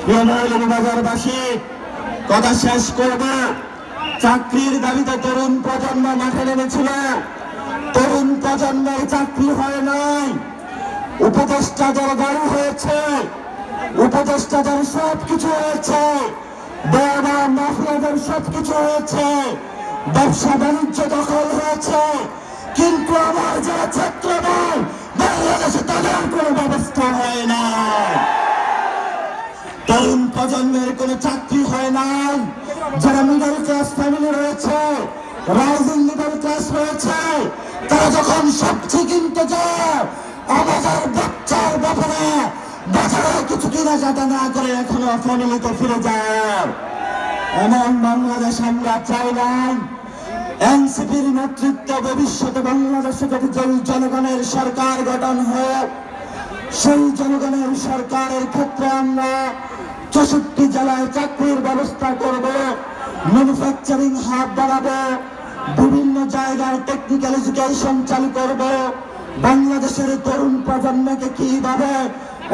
প্রিয় মৌলভীবাজারবাসী, কথা শেষ করব। চাকরির দাবিতে তরুণ প্রজন্ম মাঠে নেমেছিল। তরুণ প্রজন্মের চাকরি হয় নাই, উপদেষ্টাদের বাড়ি হয়েছে, উপদেষ্টাদের সবকিছু হয়েছে, বাবা মাফিয়াদের সবকিছু হয়েছে, ব্যবসা বাণিজ্য দখল হয়েছে, কিন্তু আমার যারা ছাত্রদল বাংলাদেশে তাদের কোনো ব্যবস্থা হয় না। তরুণ প্রজন্মের কোনো চাকরি হয় না। যারা মিডল ক্লাস ফ্যামিলি রয়েছে, রাইজিং মিডল ক্লাস রয়েছে, তারা যখন সবজি কিনতে যায়, আমাদের বাচ্চার বাবারা বাজারে কিছু কেনাকাটা না করে এখনো ফ্যামিলিতে ফিরে যায়। এমন বাংলাদেশ আমরা চাই না। এনসিপির নেতৃত্বে ভবিষ্যতে বাংলাদেশে যদি জনগণের সরকার গঠন হয়, সেই জনগণের সরকারের ক্ষেত্রে আমরা 64 জেলায় চাকরির ব্যবস্থা করব, ম্যানুফ্যাকচারিং হাব বাড়াবো, বিভিন্ন জায়গায় টেকনিক্যাল এডুকেশন চালু করব। বাংলাদেশের তরুণ প্রজন্মকে কিভাবে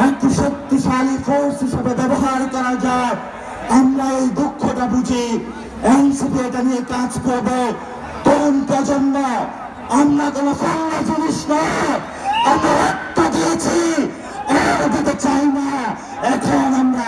একটি শক্তিশালী ফোর্স হিসেবে ব্যবহার করা যায়, আমরা এই দুঃখটা বুঝি। এনসিপি এটা নিয়ে কাজ করবে। তরুণ প্রজন্ম আমরা কোনো ফাল্লা জিনিস না, আমরা রক্ত দিয়েছি, আর দিতে চাই না। এখন আমরা